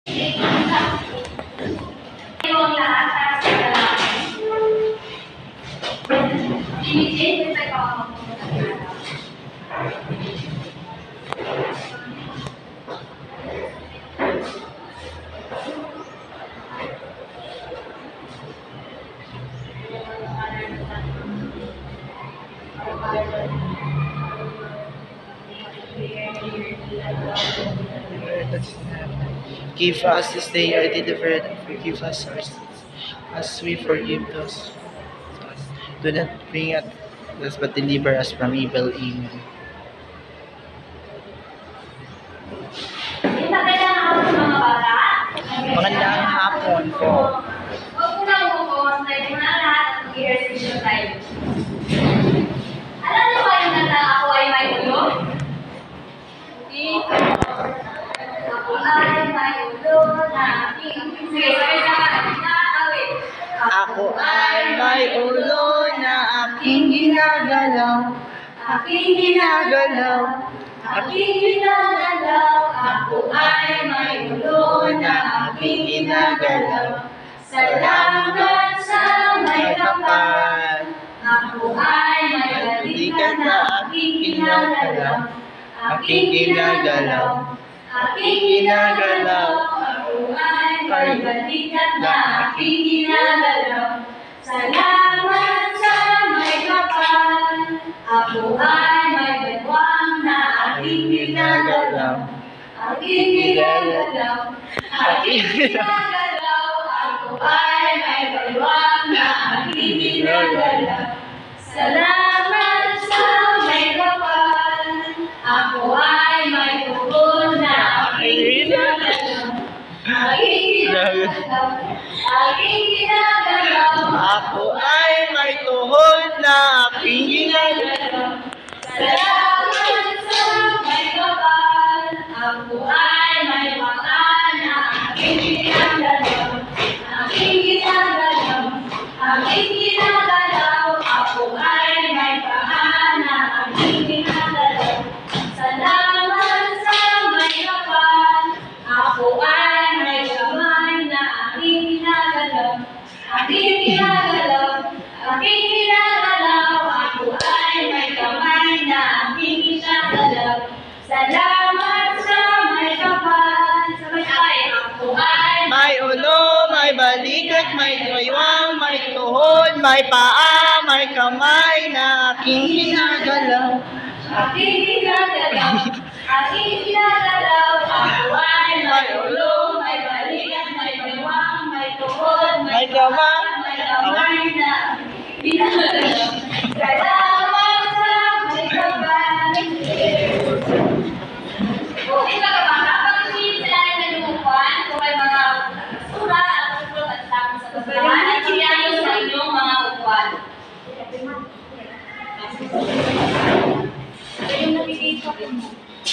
Yung lahat para sa lalaki. Ini-change sa Give us this day our daily bread, and forgive us our sins, as we forgive those. Do not bring us, but deliver us from evil. Amen. Magandang hapon mga bata. Magandang hapon po. Huwag mo nang bukos na yung mga lahat at mag-i-resisyon tayo. Alam niyo ba yung kanta Ako Ay May Ulo? Ako ay may ulo na aking... Sige, sabay-sabay. Nakakawit. Ako ay may ulo na aking ginagalaw. Aking ginagalaw. Aking ginagalaw. Ako ay may ulo na aking ginagalaw. Salamat sa may kapal. Ako ay may balikan na aking ginagalaw. Aking ginagalaw. Aking ginagalaw. Ako ay may balikan na aking ginagalaw. Salamat sa may kapal. Ako ay may bagwang na aking ginagalaw. Aking ginagalaw. Aking ginagalaw. Ako ay may bagwang na aking ginagalaw. Salamat sa may kapal. Ako ay may tukol na aking ginagalaw. Aking ginagalaw. Aking ginagalaw. Ako ay may tuhod na aking ginagalaw. Salamat sa may kapal. Ako ay may paan na aking ginagalaw. Aking ginagalaw. Aking ginagalaw. Ako ay may paan na aking ginagalaw. Salamat sa may kapal. Ako ay may kamay na aking ginagalaw. Aking ginagalaw. Aking ginagalaw. Ako ay may kamay na aking ginagalaw. Salamat sa may kapal. Sabay-sabay. Ako ay May ulo, may balikat, may baywang, may tuhod, may paa, may kamay na aking ginagalaw. aking ginagalaw. Aking ginagalaw. Ako ay may ulo, may balikat, may baywang, may tuhod, May kamay. may kamay na ginagalaw. Salamat sa may kapal. Okay mga bata, pag-uwi sila rin ng lumupan, kung may mga sura at usulot at tapos sa kasamaan, at sinayos sa inyong mga upuan.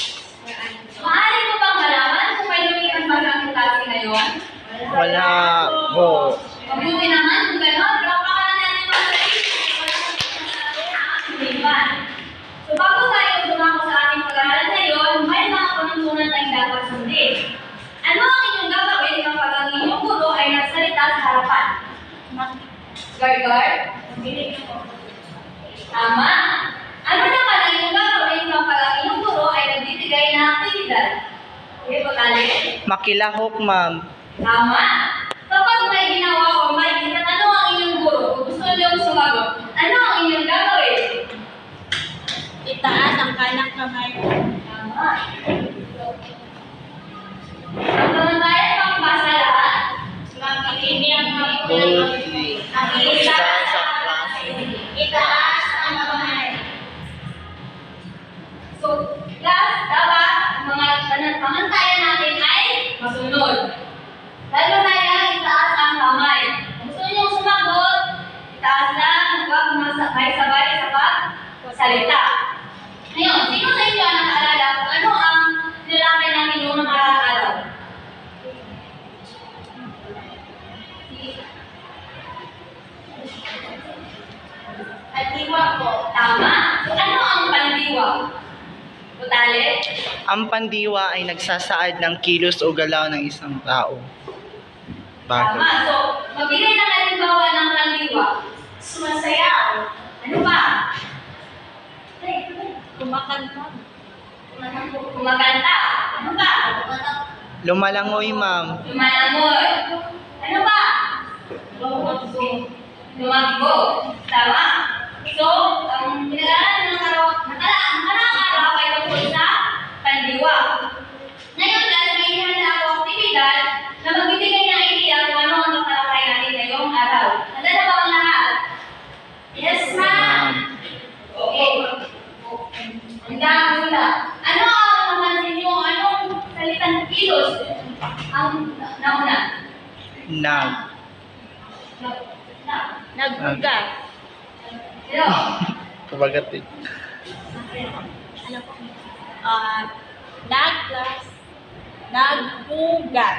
Maaari mo bang malaman kung may lumikas ba sa aking klase ngayon? Wala po. Mabuti naman kung gano'n, palakpakan natin mga sarili. So bago tayo dumako sa ating pag-aaral ngayon, may mga panuntunan tayong dapat sundin. Ano ang inyong gagawin kapag ang inyong guro ay nagsalita sa harapan? Gargar? Tama. Ano naman ang inyong gagawin kapag ang inyong guro ay nagbibigay ng aktibidad? Okay, Pagkali? Makilahok, ma'am. Tama. Kapag may ginawa o may tinatanong ang inyong guro, kung gusto niyong sumagot, ano ang inyong gagawin? Itaas ang kanang kamay. Tama. Pagkamantayan pang basa lahat, Makikinig ang mga Boldly. ang isa Sa klase. itaas ang kamay. So, class, dapat ang mga pamantayan natin ay masunod. Lalo na yan, itaas ang kamay. Kung gusto niyong sumagot, itaas lang, huwag may sabay sa pagsalita. Ngayon, sino sa inyo ang nakaalala kung ano ang nilalakay natin noong nakaraang araw? Pandiwa po. Tama. So, ano ang pandiwa? Butali? Ang pandiwa ay nagsasaad ng kilos o galaw ng isang tao. Bakit? Tama. So, magbigay ng halimbawa ng pandiwa. Sumasayaw. Ano ba? Kumakanta. Kumakanta. Ano ba? Lumalangoy, ma'am. Lumalangoy. Ano ba? Lumago. Tama. So, ang pinag-aralan ng araw ay tungkol sa pandiwa. Ngayon, guys, may hinahanda ako aktibidad na magbibigay ng idea kung ano ang tatalakay natin ngayong araw. Handa na ba ang lahat? Yes, ma'am. Okay. Handa muna. Ano ang mapansin nyo? Anong salitang kilos ang nauna? Nag. Nagbugas. Hello? Kabagat eh. Ano po? Nagbugas. Nagbugas.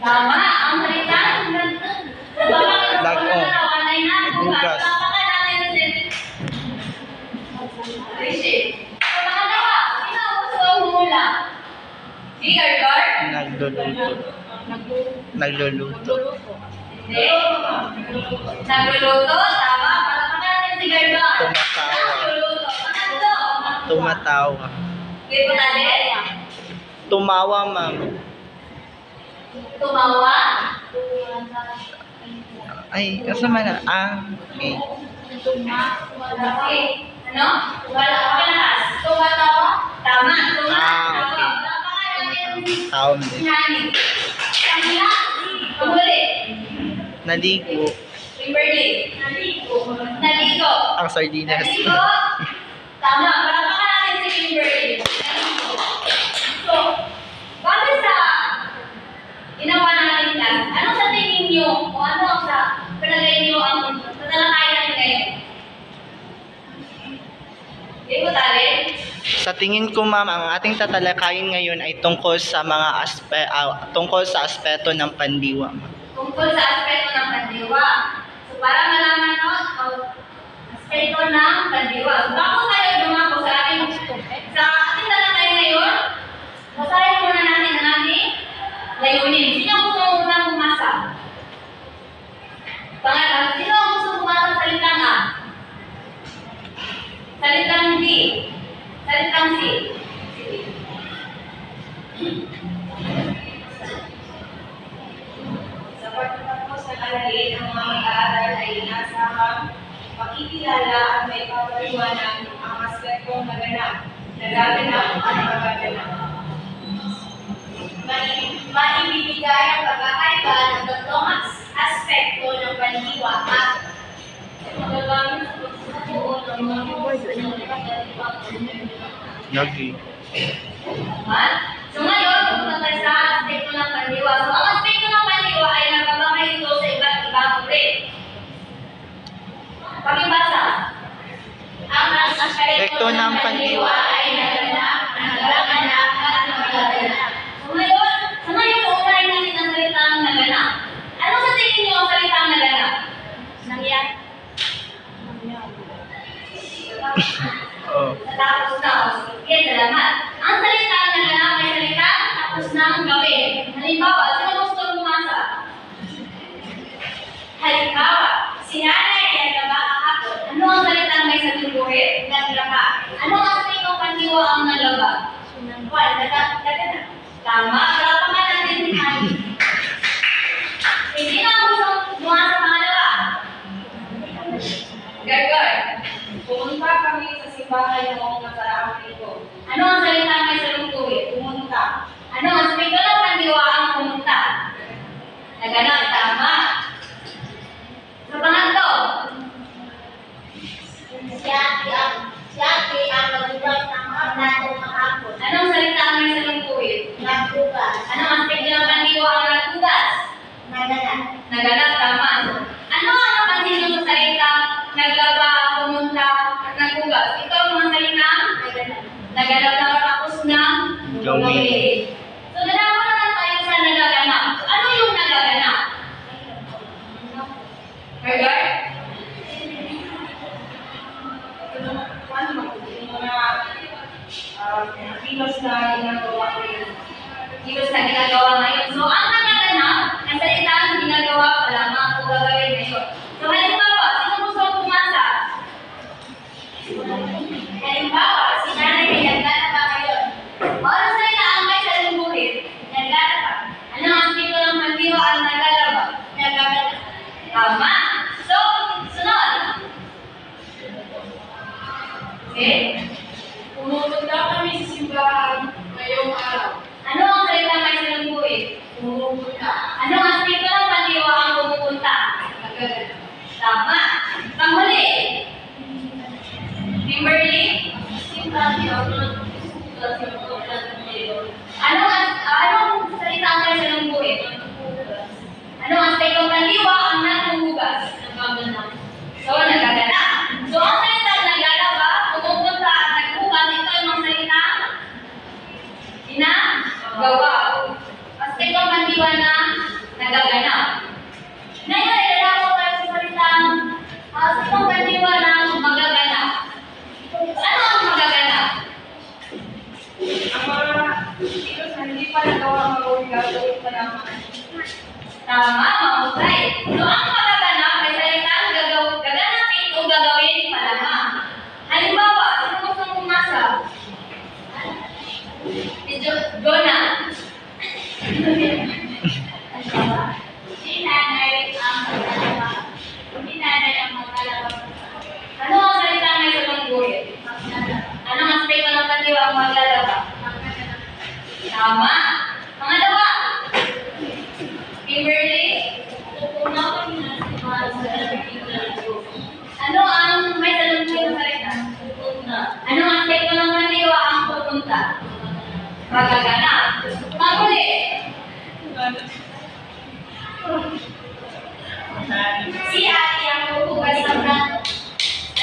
Tama. Ang salitang Nag-o. Nagbugas. Sino ang gusto ang humula? Si Gargar? Nagluluto. Nagluluto. Hindi. Nagluluto? Tama. Palakpakan natin si Gargar. Tumatawa. Nagluluto. Pangatlo. Tumatawa. Okay po natin? Tumawa, ma'am. Tumawa? Ay, asa man na? Okay. Okay. Ano? Wala. Palakas. Tumatawa? Tama. Tumatawa. Okay. Palakpakan natin si Tao din. Hani. Kamila. Kamuli. Naligo. Kimberly. Naligo. Ang sardinas. Naligo. Tama. Palakpakan natin si Kimberly. Naligo. So, base sa ginawa natin class, ano sa tingin niyo o ano ang sa palagay niyo ang tatalakayan natin ngayon? Hindi po tali? Sa tingin ko, ma'am, ang ating tatalakayin ngayon ay tungkol sa tungkol sa aspeto ng pandiwa. Tungkol sa aspeto ng pandiwa. So, para malaman nyo ang aspeto ng pandiwa. So, bago tayo dumako sa ating talakayan ngayon, basahin muna natin ang ating layunin. Sino ang gusto unang bumasa? Pangalan, sino ang gusto bumasa sa salitang A? Salitang B? Salitang C? Sa pagtatapos ng aralin, ang mga mag-aaral ay inasahang makikilala at may papaliwanag ang aspektong nagaganap at magaganap. Maibibigay ang pagkakaiba ng tatlong aspekto ng pandiwa at magagamit sa pagsusuo ng mga Lagi. So ngayon, pupunta tayo sa aspekto ng pandiwa. So ang aspekto ng pandiwa ay nagpapakay ito sa iba't ibang uri. Pakibasa. Ang aspekto ng pandiwa ay naganap at nagaganap. So ngayon, uunahin natin ang salitang naganap. Ano sa tingin niyo ang salitang naganap? Nangyari. Oh. Tapos na. Sige, salamat. Ang salita na naganap ay salita tapos na ang gawin. Halimbawa, sino gusto bumasa? Halimbawa, si nanay ay naglaba kahapon. Ano ang salita may sabing buhit? Naglaba. Ano ang aspect ng pandiwa ang naglaba? Wal, naganap. Tama. Palapakan natin si Hani. Hindi na ang gusto bumasa pangalawa. Gargar. Pumunta kami sa simbahan noong nakaraang linggo. Ano ang salita may salungkuhin? Pumunta. Ano ang aspect ng pandiwa ang pumunta? Naganap, tama. Sa pangatlo. Si ate ang nagbukas ng plato kahapon. Anong salita ang may salungkuhin? Nagbukas. Ano ang aspekto ng pandiwa ang pumupunta? Tama. Panghuli. Kimberly? Anong salita ang may salungguin? Anong aspekto ng pandiwa ang naghuhugas? So, nagaganap. So, ang salitang naglalaba, pumupunta at naghuhugas, ito ay mga salitang ginagawa. Aspekto ng pandiwa na nagaganap. Ngayon, ilalako tayo sa salitang aspekto ng pandiwa na magaganap. Ano ang magaganap? Ang mga kilos na hindi pa nagawa ang gawin gagawin pa naman. Tama, mahusay. So, ang magaganap ay salitang gaganapin o gagawin pa lamang. Halimbawa, sino gustong pumasa? Si Jonah. Si nanay ang maglalaba. Si nanay ang maglalaba. Ano ang salitang may salungguin? Anong aspekto ng pandiwa ang maglalaba? Tama. Pangalawa. Kimberly? Ano ang may salungguin sa salita? Anong aspekto ng pandiwa ang pupunta? Magaganap. Panghuli. Si Ate ang pupugas ng plato.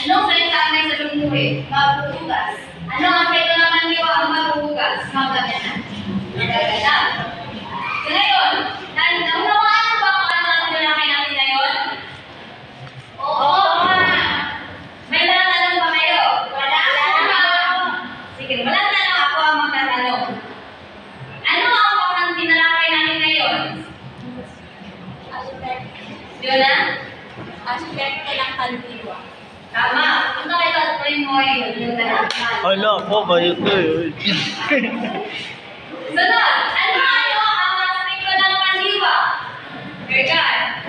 Anong salita ang may salungguin? Magpupugas. Anong aspekto ng pandiwa ang magpupugas? Magaganap. Magaganap. So ngayon, naunawaan mo ba kung ano ang tinalakay natin ngayon? Oo. May mga tanong ba kayo? Wala. Sige, walang tanong, ako ang magtatanong. Ano ang tinalakay natin ngayon? Yun. Aspekto ng pandiwa. Tama. Ano kayo tatuloy mo yung talakay? Ano po ba ito yun? Sunod, ano ang aspekto ng pandiwa? Vergan.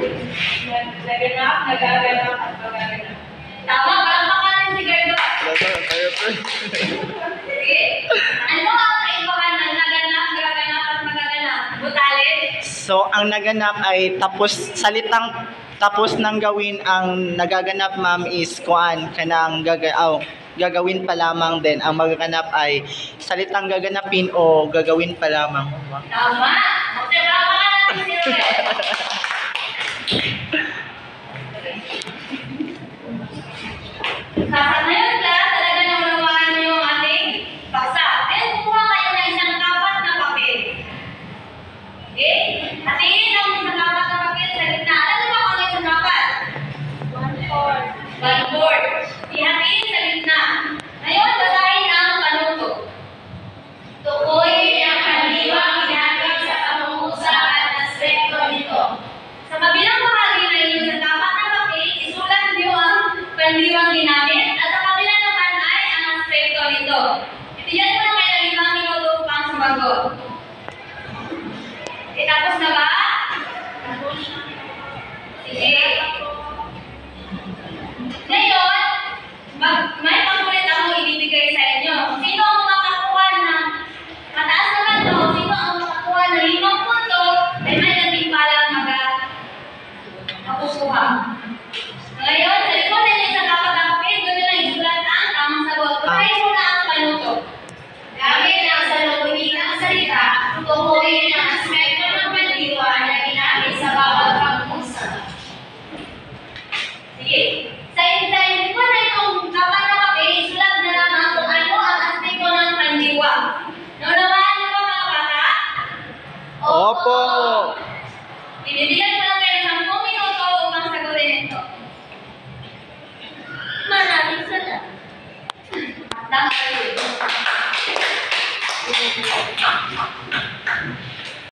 Naganap, nagaganap, at magaganap. Tama, palakpakan natin si Gerdo. Sige. Ano ang kaibahan ng naganap, gaganap, at magaganap? Butalit? So, ang naganap ay salitang tapos ng gawin. Ang nagaganap, ma'am, is kuan kanang gagawin pa lamang din. Ang magaganap ay salitang gaganapin o gagawin pa lamang. Tama. Okay, palakpakan natin si Ruel. Ngayon class, talaga naunawaan niyo yung ating paksa. Ngayon, kumuha kayo ng isang kapat na papel. Okay? Hatiin ang isang kapat na papel sa gitna. Alam niyo ba kung ano yung isang kapat? 1/4. Ihatiin sa gitna. Ngayon, basahin ang panuto. Tukoy ang pandiwang hinatid sa pangungusap at aspekto nito. Sa kabilang bahagi na inyo sa kapat na papel, isulat niyo ang pandiwang ginamit at sa kabila naman ay ang aspekto nito. Itiyan mo na kayo 5 minuto upang sumagot. Tapos na ba? Sige. Ngayon, may pangkulit ako ibibigay sa inyo. Sino ang makakuha ng mataas naman to? Sino ang makakuha ng 5 punto? Ay may nagtimpalang makukuha. Ngayon, sa likod na niyo sa kapat na papel, doon nyo lang isulat ang tamang sagot. Pagkain muna ang panuto. Gamit ang salubungin ng salita, tukuyin ang aspekto ng pandiwa na ginamit sa bawat pag-usap. Sige. Sa likod na itong kapat na papel, isulat na lamang kung ano ang aspekto ng pandiwa. Naunawaan niyo ba mga bata? Opo! Bibigyan ko lang kayo ng 10 minuto upang sagutin ito. Maraming salamat. Thank you.